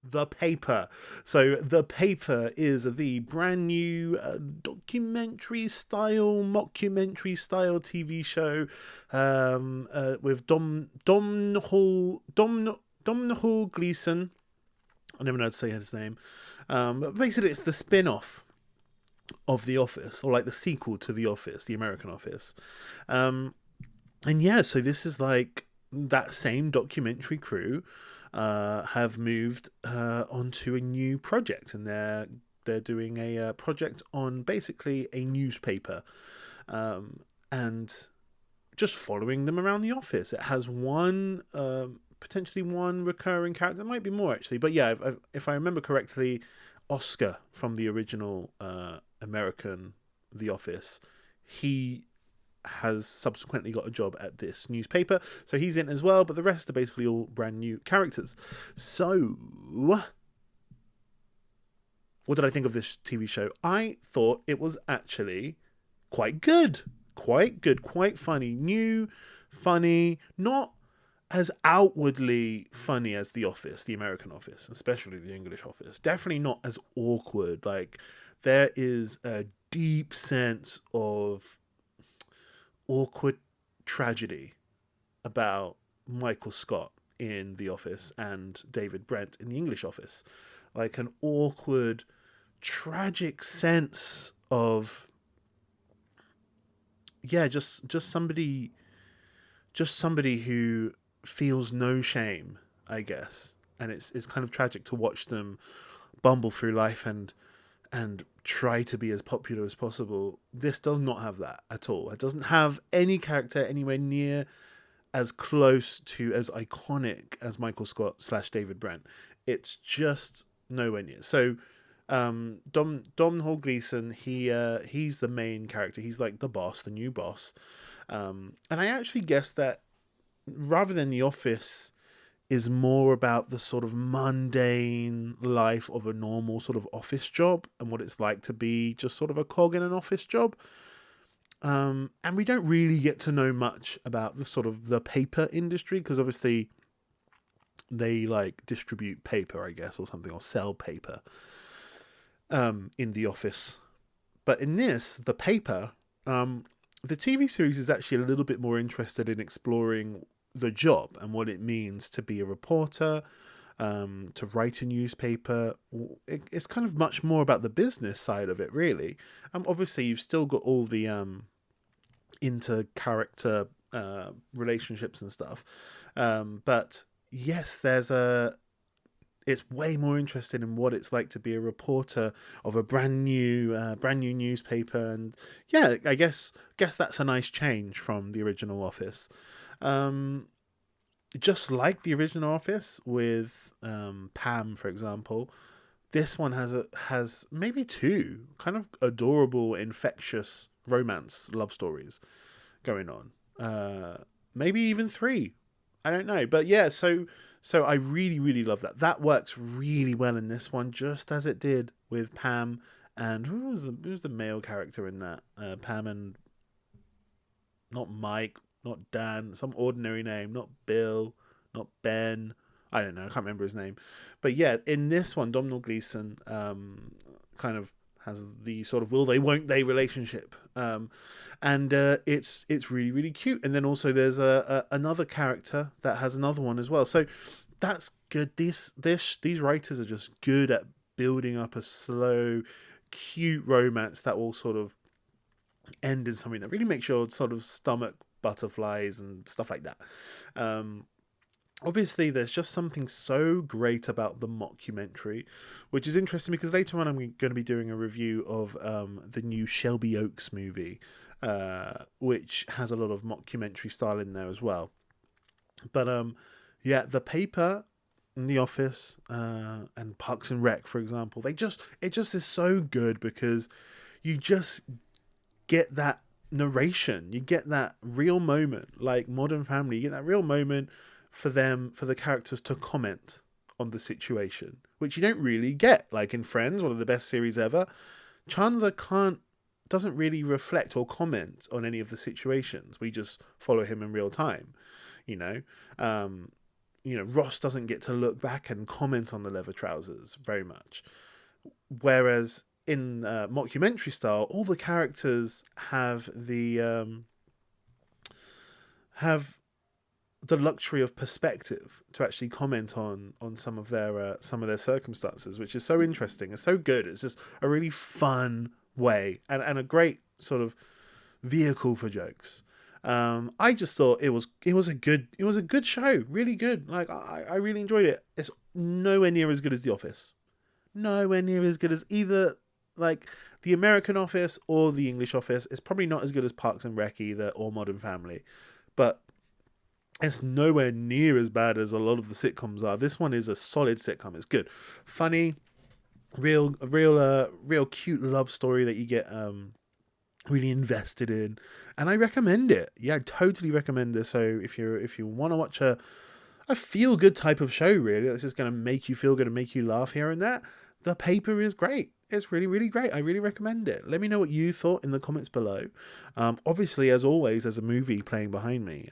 The Paper. So The Paper is the brand new documentary style, mockumentary style TV show with Domhnall Gleeson. I never know how to say his name. But basically, it's the spin-off of The Office, or like the sequel to The Office, the American Office. And yeah, so this is like that same documentary crew have moved onto a new project, and they're doing a project on basically a newspaper, and just following them around the office. It has one potentially one recurring character. There might be more actually, but yeah, if I remember correctly, Oscar from the original American The Office, he has subsequently got a job at this newspaper, so he's in as well, but the rest are basically all brand new characters. So what did I think of this TV show? I thought it was actually quite good, quite funny, new, funny, not as outwardly funny as The Office, the American Office, especially the English Office. Definitely not as awkward. Like, there is a deep sense of awkward tragedy about Michael Scott in The Office and David Brent in the English Office. Like an awkward, tragic sense of, yeah, just somebody who feels no shame, I guess. And it's kind of tragic to watch them bumble through life and try to be as popular as possible. This does not have that at all. It doesn't have any character anywhere near as close to as iconic as Michael Scott / David Brent. It's just nowhere near. So Domhnall Gleeson, he's the main character. He's like the boss, the new boss. And I actually guess that rather than The Office is more about the sort of mundane life of a normal sort of office job and what it's like to be just sort of a cog in an office job. And we don't really get to know much about the sort of the paper industry, because obviously they like distribute paper, I guess, or something, or sell paper in The Office. But in this, The Paper, the TV series is actually a little bit more interested in exploring the job and what it means to be a reporter, to write a newspaper. It's kind of much more about the business side of it, really. Obviously, you've still got all the inter-character relationships and stuff. But yes, it's way more interested in what it's like to be a reporter of a brand new newspaper, and yeah, I guess that's a nice change from the original Office. Just like the original Office with Pam, for example, this one has maybe two kind of adorable, infectious romance love stories going on. Maybe even three. I don't know, but yeah. So I really love that. That works really well in this one, just as it did with Pam and who was the male character in that? Pam and not Mike, not Dan, some ordinary name, not Bill, not Ben. I don't know, I can't remember his name. But yeah, in this one, Domhnall Gleeson kind of has the sort of will they, won't they relationship. And it's really cute. And then also there's another character that has another one as well. So that's good. These writers are just good at building up a slow, cute romance that will sort of end in something that really makes your sort of stomach butterflies and stuff like that. Obviously, there's just something so great about the mockumentary, which is interesting because later on I'm going to be doing a review of the new Shelby Oaks movie, which has a lot of mockumentary style in there as well. But yeah, The Paper, The Office, and Parks and Rec, for example, it just is so good because you just get that narration, you get that real moment, like Modern Family, you get that real moment for the characters to comment on the situation, which you don't really get. Like in Friends, one of the best series ever, Chandler doesn't really reflect or comment on any of the situations. We just follow him in real time, you know. Ross doesn't get to look back and comment on the leather trousers very much. Whereas in mockumentary style, all the characters have the luxury of perspective to actually comment on some of their circumstances, which is so interesting. It's so good. It's just a really fun way and a great sort of vehicle for jokes. I just thought it was a good show, really good. Like I really enjoyed it. It's nowhere near as good as The Office, nowhere near as good as either like the American Office or the English Office. It's probably not as good as Parks and Rec either or Modern Family, but it's nowhere near as bad as a lot of the sitcoms are. This one is a solid sitcom. It's good, funny, real cute love story that you get really invested in, and I recommend it. Yeah, I totally recommend this. So if you want to watch a feel good type of show, really, that's just going to make you feel good and make you laugh here and there, The Paper is great. It's really, really great. I really recommend it. Let me know what you thought in the comments below. Obviously, as always, there's a movie playing behind me.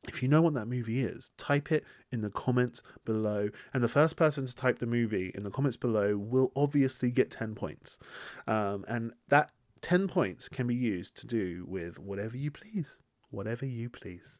If you know what that movie is, type it in the comments below. And the first person to type the movie in the comments below will obviously get 10 points. And that 10 points can be used to do with whatever you please. Whatever you please.